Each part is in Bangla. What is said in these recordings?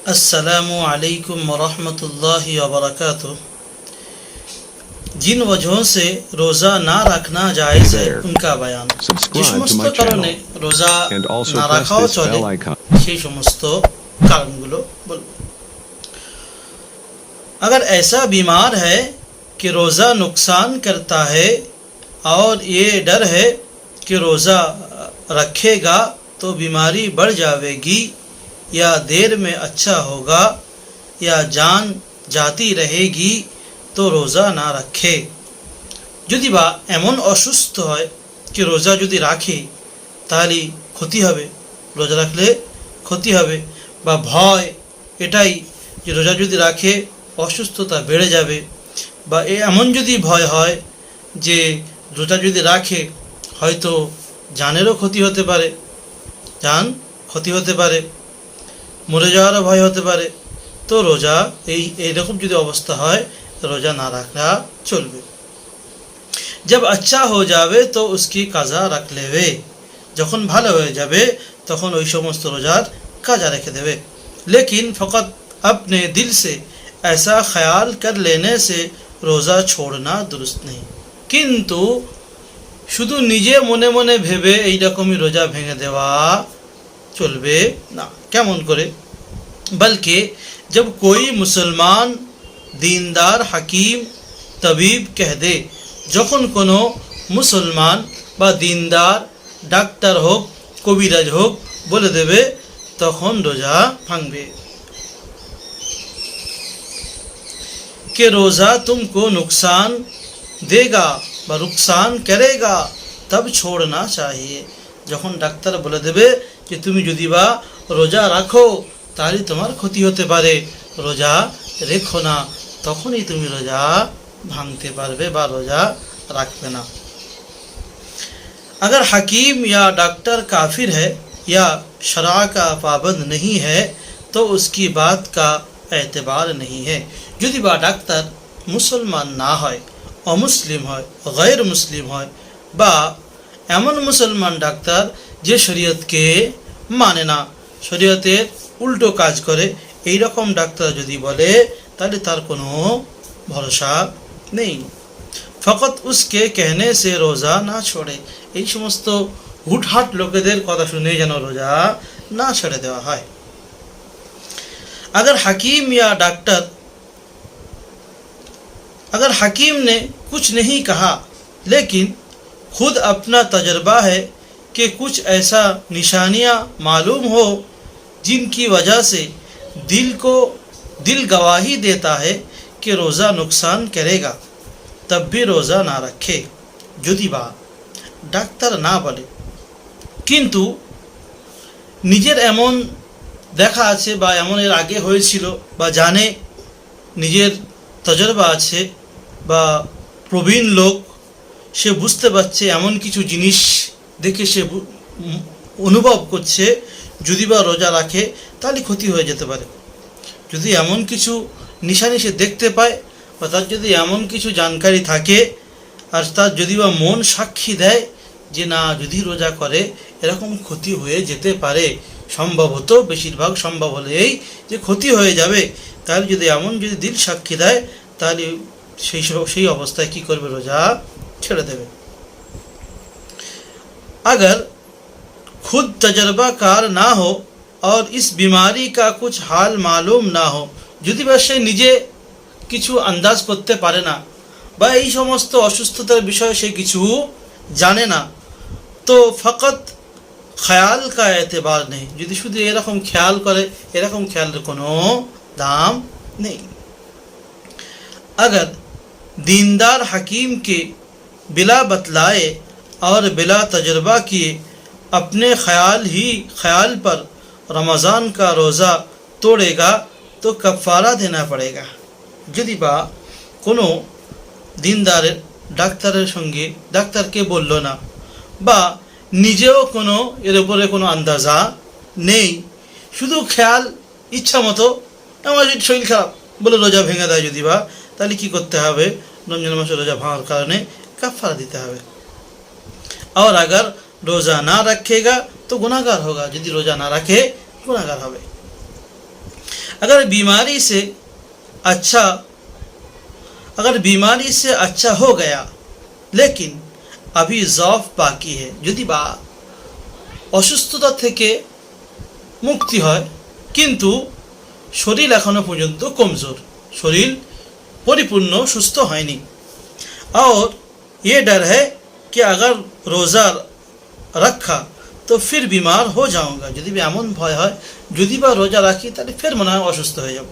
अस्सलामु अलैकुम वरहमतुल्लाहि वबरकातुह। जिन वजहों से रोज़ा ना रखना जायज़ है उनका बयान। যে সমস্ত কারণে রোজা না রাখাও চলে সেই সমস্ত কারণগুলো বলবো। अगर ऐसा बीमार है कि रोज़ा नुकसान करता है और ये डर है कि रोज़ा रखेगा तो बीमारी बढ़ जाएगी या देर में अच्छा होगा या जान जाती रहेगी तो रोज़ा ना रखे। যদি বা এমন অসুস্থ হয় कि রোজা যদি রাখে তাহলে ক্ষতি হবে, রোজা রাখলে ক্ষতি হবে, বা ভয় এটাই যে রোজা যদি রাখে অসুস্থতা বেড়ে যাবে, বা এমন যদি ভয় হয় যে রোজা যদি রাখে হয়তো জানেরও ক্ষতি হতে পারে, জান ক্ষতি হতে পারে, মরে যাওয়ারও ভয় হতে পারে, তো রোজা এইরকম যদি অবস্থা হয় रोज़ा ना रखना चलবে। जब अच्छा हो जावे तो उसकी काज़ा रख लेवे, যখন ভালো হয়ে যাবে তখন ওই সমস্ত রোজার কাজা রেখে দেবে। लेकिन फ़कत अपने दिल से ऐसा ख्याल कर लेने से रोज़ा छोड़ना दुरुस्त नहीं। কিন্তু শুধু নিজে মনে মনে ভেবে এইরকমই রোজা ভেঙে দেওয়া চলবে না। কেমন করে? बल्कि जब कोई मुसलमान दीनदार हकीम तबीब कह दे, যখন কোনো মুসলমান বা দিনদার ডাক্তার হোক কবিরাজ হোক বলে দেবে তখন রোজা ভাঙবে। कि रोज़ा तुमको नुकसान देगा বা नुकसान करेगा तब छोड़ना चाहिए। যখন ডাক্তার বলে দেবে যে তুমি যদি বা রোজা রাখো তাহলে তোমার ক্ষতি হতে পারে, রোজা রেখো না, তখনই তুমি রোজা ভাঙতে পারবে বা রোজা রাখবে না। अगर हकीम या डॉक्टर काफिर है या शरा का पाबंद नहीं है तो उसकी बात का एतबार नहीं है। যদি বা ডাক্তার মুসলমান না হয়, অমুসলিম হয়, গैर মুসলিম হয়, বা এমন মুসলমান ডাক্তার যে শরীয়তকে মানে না, শরীয়তের উল্টো কাজ করে, এই রকম ডাক্তার যদি বলে তাহলে তার কোনো ভরসা নেই। ফকত উসকে कहने से রোজা না छोड़े। এই সমস্ত হুটহাট লোকেদের কথা শুনে যেন রোজা না ছেড়ে দেওয়া হয়। अगर हकीम ने कुछ नहीं कहा लेकिन खुद अपना तजर्बा है कि कुछ ऐसा निशानियां मालूम हो जिनकी वजह से दिल गवाही देता है कि रोज़ा नुकसान करेगा तब भी रोज़ा ना रखे। যদি বা ডাক্তার না বলে কিন্তু নিজের এমন দেখা আছে বা এমন এর আগে হয়েছিল বা জানে, নিজের তজরবা আছে বা প্রবীণ লোক, সে বুঝতে পারছে এমন কিছু জিনিস দেখে সে অনুভব করছে যদি বা রোজা রাখে তাহলে ক্ষতি হয়ে যেতে পারে। যদি এমন কিছু নিশানি সে দেখতে পায় বা তার যদি এমন কিছু জানকারি থাকে আর তার যদি বা মন সাক্ষী দেয় যে না যদি রোজা করে এরকম ক্ষতি হয়ে যেতে পারে, সম্ভবত বেশিরভাগ সম্ভব হলেই যে ক্ষতি হয়ে যাবে, তাহলে যদি এমন যদি দিল সাক্ষী দেয় তাহলে সেই অবস্থায় কি করবে? রোজা ছেড়ে দেবে। अगर खुद तजर्बाकार ना हो और इस बीमारी का कुछ हाल मालूम ना हो, যদি বা সে নিজে কিছু আন্দাজ করতে পারে না বা এই সমস্ত অসুস্থতার বিষয়ে সে কিছু জানে না, তো ফকত খেয়াল কা এতেবার নেই। যদি শুধু এরকম খেয়াল করে, এরকম খেয়ালের কোনো দাম নেই। अगर दीनदार हकीम के बिला बतलाए और बिला तजर्बा किए अपने ख्याल पर रमज़ान का रोज़ा तोड़ेगा तो कफ़ारा देना पड़ेगा। যদি বা কোনো দিনদারের ডাক্তারের সঙ্গে ডাক্তারকে বলল না বা নিজেও কোনো এর উপরে কোনো আন্দাজা নেই, শুধু খেয়াল ইচ্ছা মতো আমার শরীর খারাপ বলে রোজা ভেঙে দেয় যদি বা, তাহলে কী করতে হবে? রমজান মাসে রোজা ভাঙার কারণে কাফারা দিতে হবে। और अगर रोज़ा ना रखेगा तो गुनाहगार होगा। यदि रोज़ा ना रखे गुनाहगार होगा। अगर बीमारी से अच्छा हो गया लेकिन अभी ज़ौफ बाकी है, যদি বা অসুস্থতা থেকে মুক্তি হয় কিন্তু শরীর এখনো পর্যন্ত কমজোর, শরীর परिपूर्ण सुस्थ হয়নি। और ये डर है कि अगर रोज़ा रखा तो फिर बीमार हो जाऊंगा, যদি এমন ভয় হয় যদি বা রোজা রাখি তাহলে ফের মনে হয় অসুস্থ হয়ে যাব।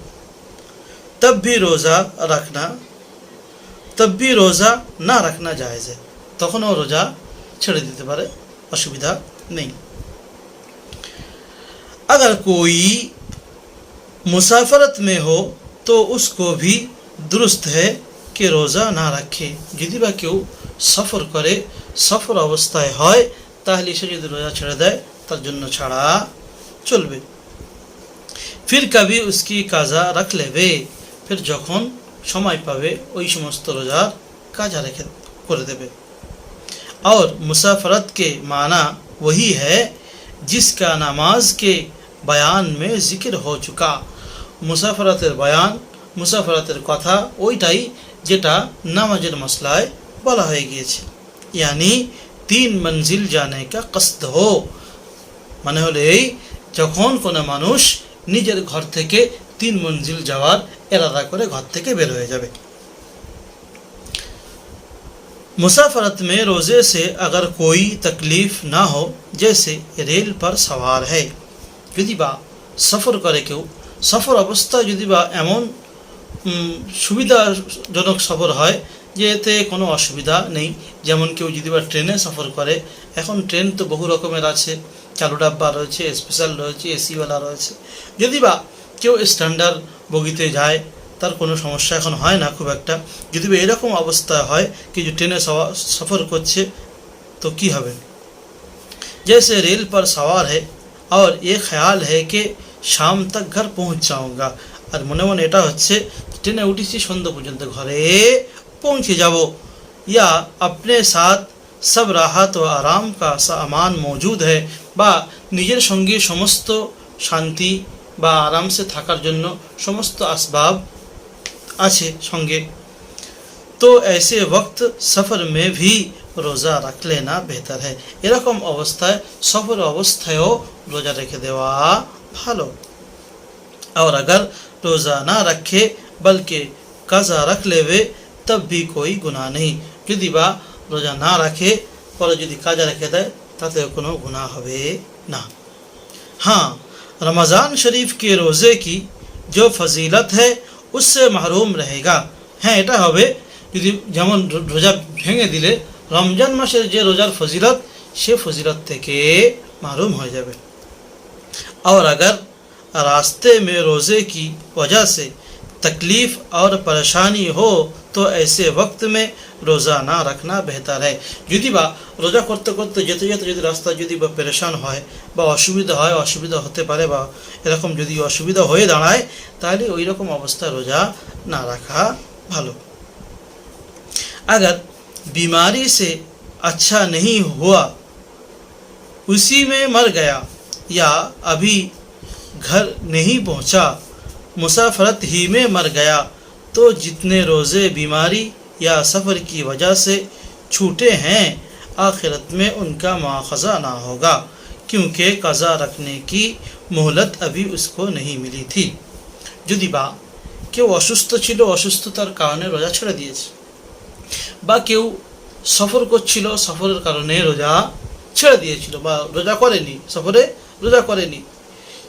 तब भी रोज़ा ना रखना जायज़ है, তখন ও রোজা ছেড়ে দিতে পারে, অসুবিধা নেই। अगर कोई मुसाफरत में हो तो उसको भी दुरुस्त है कि रोज़ा ना रखे, যদি বা কেউ সফর করে, সফর অবস্থায় হয় তাহলে সে যদি রোজা ছেড়ে দেয় তার জন্য ছাড়া চলবে। फिर कभी उसकी काज़ा रख लेवे, फिर যখন সময় পাবে ওই সমস্ত রোজার কাজা রেখে করে দেবে। और मुसाफरत के माना वही है जिसका नमाज के बयान में जिक्र हो चुका, मुसाफरतेर बयान, मुसाफरतेर कथा ওইটাই যেটা নামাজের মসলায় বলা হয়ে গিয়েছে। यानी 3 मंजिल जाने का कस्द हो, মানে হলো এই যখন কোনো মানুষ নিজের ঘর থেকে 3 मंजिल যাওয়ার इरादा করে घर থেকে বের হয়ে যাবে। मुसाफरत में रोज़े से अगर कोई तकलीफ़ ना हो, जैसे रेल पर सवार है, যদি বা সফর করে কেউ, সফর অবস্থায় যদি বা এমন সুবিধাজনক সফর হয় যে এতে কোনো অসুবিধা নেই, যেমন কেউ যদি বা ট্রেনে সফর করে, এখন ট্রেন তো বহু রকমের আছে, চালু ডাব্বা রয়েছে, স্পেশাল রয়েছে, এসিওয়ালা রয়েছে, যদি বা কেউ স্ট্যান্ডার্ড বগিতে যায় তার কোনো সমস্যা এখন হয় না খুব একটা, যদি বা এরকম অবস্থা হয় কি যে ট্রেনে সফর করছে তো কি হবে। जैसे रेल पर सवार है और ये ख्याल है कि शाम तक घर पहुंच जाऊंगा, और মনে মনে এটা হচ্ছে ট্রেনে উঠেছি সন্ধ্যা পর্যন্ত ঘরে পৌঁছে যাব। या अपने साथ सब राहत व आराम का सामान मौजूद है, বা নিজের সঙ্গে সমস্ত শান্তি বা আরামসে থাকার জন্য সমস্ত আসবাব আছে সঙ্গে, तो ऐसे वक्त सफ़र में भी रोज़ा रख लेना बेहतर है, এরকম অবস্থায় সফর অবস্থায়ও রোজা রেখে দেওয়া ভালো। और अगर रोज़ा ना रखे बल्कि काज़ा रख लेवे तब भी कोई गुनाह नहीं, যদি বা রোজা না রাখে পরে যদি কাজা রেখে দেয় তাতে কোনো গুনাহ হবে না। हाँ, रमज़ान शरीफ के रोज़े की जो फजीलत है उससे महरूम रहेगा। হ্যাঁ, এটা হবে যদি যেমন রোজা ভেঙে দিলে রমজান মাসের যে রোজার ফজিলত সে ফজিলত থেকে মাহরুম হয়ে যাবে। और अगर रास्ते में रोज़े की वजह से तकलीफ़ और परेशानी हो तो ऐसे वक्त में रोज़ा ना रखना बेहतर है, যদি বা রোজা করতে করতে যেতে যেতে যদি রাস্তায় যদি বা পেরেশান হয় বা অসুবিধা হয়, অসুবিধা হতে পারে বা এরকম যদি অসুবিধা হয়ে দাঁড়ায় তাহলে ওই রকম অবস্থায় রোজা না রাখা ভালো। अगर बीमारी से अच्छा नहीं हुआ, उसी में मर गया या अभी घर नहीं पहुंचा, मुसाफरत ही में मर गया, तो जितने रोज़े बीमारी या सफ़र की वजह से छूटे हैं आखिरत में उनका मुआख़ज़ा ना होगा, क्योंकि क़ज़ा रखने की मोहलत अभी उसको नहीं मिली थी। যদি বা কেউ অসুস্থ ছিল, অসুস্থতার কারণে রোজা ছেড়ে দিয়েছে, বা কেউ সফর করছিল, সফরের কারণে রোজা ছেড়ে দিয়েছিল বা রোজা করেনি, সফরে রোজা করেনি,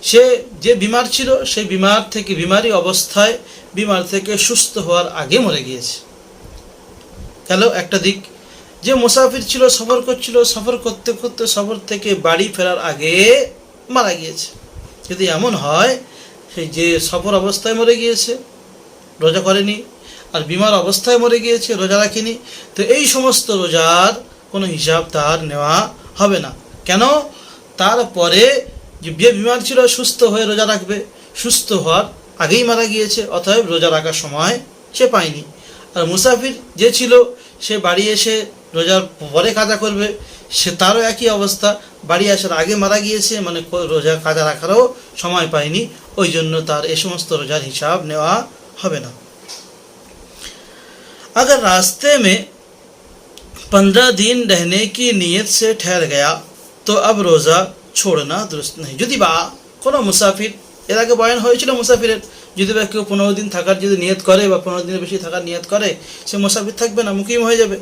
সে যে বিমার ছিল সেই বিমারি অবস্থায় বিমার থেকে সুস্থ হওয়ার আগে মরে গিয়েছে। গেল একটা দিক। যে মুসাফির ছিল, সফর করছিল, সফর করতে করতে সফর থেকে বাড়ি ফেরার আগে মারা গিয়েছে। যদি এমন হয় সেই যে সফর অবস্থায় মরে গিয়েছে, রোজা করেনি, আর বিমার অবস্থায় মরে গিয়েছে, রোজা রাখেনি, তো এই সমস্ত রোজার কোনো হিসাব তার নেওয়া হবে না। কেন? তারপরে যে বিমার ছিল সুস্থ হয়ে রোজা রাখবে, সুস্থ হওয়ার আগেই মারা গিয়েছে, অতএব রোজা রাখার সময় সে পায়নি। আর মুসাফির যে ছিল সে বাড়ি এসে রোজার পরে কাজা করবে, সে তারও একই অবস্থা, বাড়ি আসার আগে মারা গিয়েছে, মানে রোজা কাজা রাখারও সময় পায়নি, ওই জন্য তার এ সমস্ত রোজার হিসাব নেওয়া হবে না। अगर रास्ते में 15 दिन रहने की नीयत से ठहर गया तो अब रोज़ा छोड़ना दुरुस्त नहीं। যদি বা কোনো মুসাফির, এর আগে বয়ান হয়েছিল মুসাফিরের, যদি বা কেউ 15 দিন থাকার যদি নিয়ত করে বা 15 দিনের বেশি থাকার নিয়ত করে, সে মুসাফির থাকবে না, মুকিম হয়ে যাবে।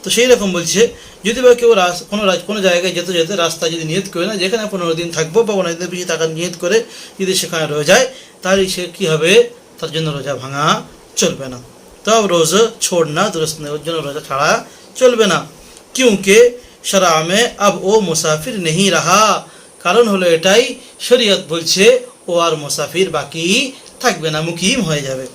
তো সেই রকম বলছে, যদি বা কেউ কোনো জায়গায় যেতে যেতে রাস্তায় যদি নিয়ত করে না যেখানে 15 দিন থাকবো বা 15 দিনের বেশি থাকার নিয়ত করে যদি সেখানে রয়ে যায়, তাহলে সে কী হবে, তার জন্য রোজা ভাঙা চলবে না। तो अब रोज़ा छोड़ना दुरुस्त नहीं, जो रोज़ा छाड़ा चलबे ना, क्योंकि शरा में अब वो मुसाफिर नहीं रहा, कारण हलो एटाई शरीयत बोलछे ओ आर मुसाफिर बाकी थाकबे ना, मुकीम हो जाबे।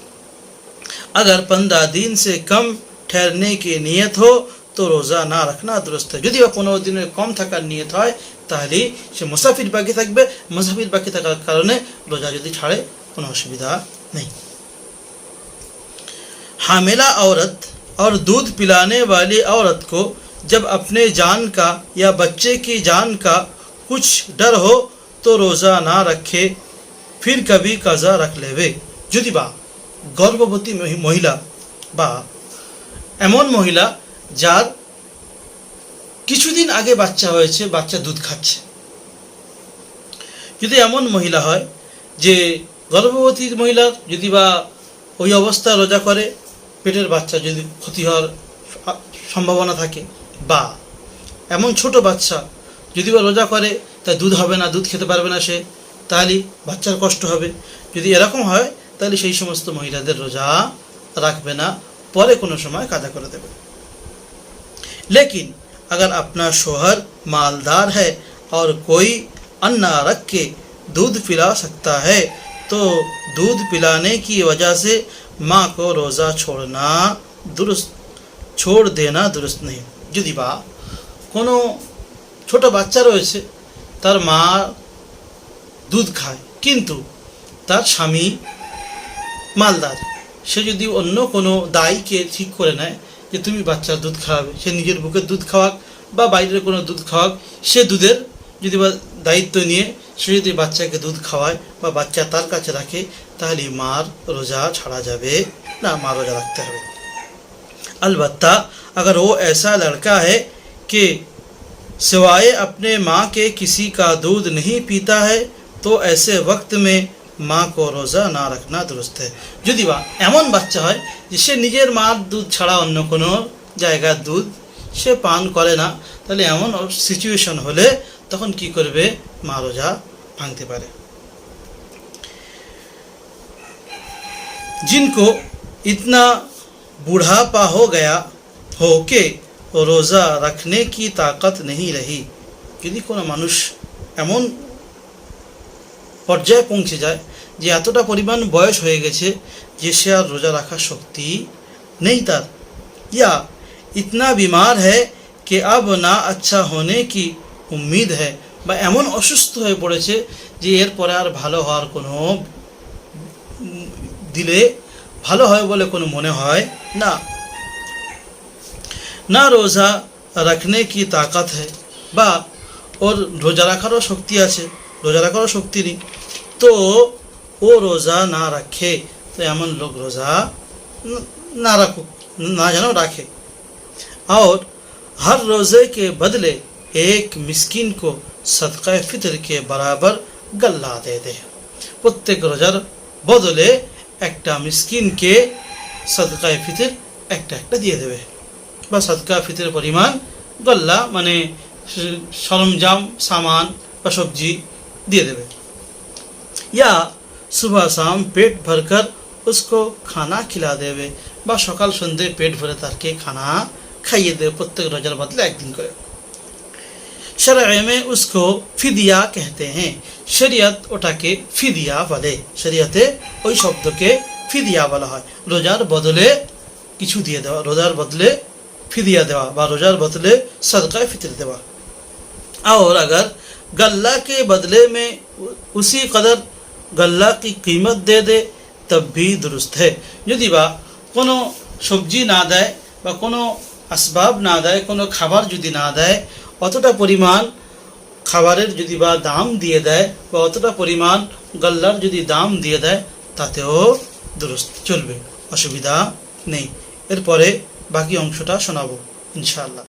अगर 15 दिन से कम ठहरने की नियत हो तो रोज़ा ना रखना दुरुस्त है। यदि 15 दिन कम थाकार नियत হয় তাহলে সে মুসাফির বাকি থাকবে, মুসাফির বাকি থাকার কারণে রোজা যদি ছাড়ে কোনো অসুবিধা নেই। हामिला औरत और दूध पिलाने वाली औरत को जब अपने जान का या बच्चे की जान का कुछ डर हो तो रोज़ा ना रखे, फिर कभी कज़ा रख लेवे। যদি বা গর্ভবতী মহিলা বা এমন মহিলা যার কিছুদিন আগে বাচ্চা হয়েছে, বাচ্চা দুধ খাচ্ছে, যদি এমন মহিলা হয় যে গর্ভবতী মহিলার যদি বা ওই অবস্থা রোজা করে পেটের বাচ্চা যদি ক্ষতি হওয়ার সম্ভাবনা থাকে, বা এমন ছোট বাচ্চা যদি বা রোজা করে তাই দুধ হবে না, দুধ খেতে পারবে না সে, তাহলে বাচ্চার কষ্ট হবে। যদি এরকম হয় তাহলে সেই সমস্ত মহিলাদের রোজা রাখবে না, পরে কোনো সময় কাজা করে দেবে। लेकिन अगर अपना शोहर मालदार है और कोई अन्न रख के दूध पिला सकता है तो दूध पिलाने की वजह से माँ को रोज़ा छोड़ देना दुरुस्त नहीं। যদি বা কোনো ছোট বাচ্চা রয়েছে, তার মা দুধ খায় কিন্তু তার স্বামী মালদার, সে যদি অন্য কোনো দায়ীকে ঠিক করে নেয় যে তুমি বাচ্চার দুধ খাওয়াবে, সে নিজের বুকের দুধ খাওয়াক বা বাইরের কোনো দুধ খাওয়াক, সে দুধের যদি বা দায়িত্ব নিয়ে সে যদি বাচ্চাকে দুধ খাওয়ায় বা বাচ্চা তার কাছে রাখে, তাহলে मार रोज़ा छाड़ा जावे ना, मार रोज़ा रखते हुए। अलबत्ता अगर वो ऐसा लड़का है कि सिवाय अपने माँ के किसी का दूध नहीं पीता है तो ऐसे वक्त में माँ को रोज़ा ना रखना दुरुस्त है। যদি বা এমন বাচ্চা হয় যে সে নিজের মার দুধ ছাড়া অন্য কোনো জায়গার দুধ সে পান করে না, তাহলে এমন সিচুয়েশন হলে তখন কি করবে, মা রোজা ভাঙতে পারে। जिनको इतना बुढ़ापा हो गया हो के रोज़ा रखने की ताकत नहीं रही, যদি কোনো মানুষ এমন পর্যায়ে পৌঁছে যায় যে এতটা পরিমাণ বয়স হয়ে গেছে যে সে আর রোজা রাখার শক্তি নেই তার, या इतना बीमार है कि अब ना अच्छा होने की उम्मीद है, বা এমন অসুস্থ হয়ে পড়েছে যে এরপরে আর ভালো হওয়ার কোনো দিলে ভালো হয় বলে কোনো মনে হয় না, না রোজা রাখনে কি তাকাত है, বা ওর রোজা রাখারও শক্তি আছে, রোজা রাখারও শক্তি নেই, তো ও রোজা না রাখে, তো এমন লোক রোজা না রাখুক, না যেন রাখে। और हर रोज़े के बदले एक मिस्किन को सदका फितर के बराबर गल्ला दे दे, প্রত্যেক রোজার বদলে একটা মিসকিনকে সদকা ফিতর একটা একটা দিয়ে দেবে, বা সদকা ফিতর পরিমাণ গল্লা মানে সরঞ্জাম সামান বা সবজি দিয়ে দেবে, या सुबह शाम पेट भरकर उसको खाना खिला देवे, বা সকাল সন্ধ্যে পেট ভরে তাকে খানা খাইয়ে দেবে, প্রত্যেক রোজার বদলে একদিন করে। शरअ में उसको फिदिया कहते हैं, শরিয়ত ওটাকে ফিদিয়া বলে, শরিয়তে ওই শব্দকে ফিদিয়া বলা হয়, রোজার বদলে কিছু দিয়ে দেওয়া, রোজার বদলে फिदिया देवा বা রোজার বদলে सदका फितर देवा। और अगर गल्ला के बदले में उसी कदर गल्ला की कीमत दे दे तब भी दुरुस्त है। যদি বা কোনো সবজি না দেয় বা কোনো আসবাব না দেয়, কোনো খাবার যদি না দেয়, অতটা পরিমাণ খাবারের যদি বা দাম দিয়ে দেয় বা অতটা পরিমাণ গল্লার যদি দাম দিয়ে দেয় তাতেও দুরুস্ত চলবে, অসুবিধা নেই। এরপরে বাকি অংশটা শোনাবো ইনশাআল্লাহ।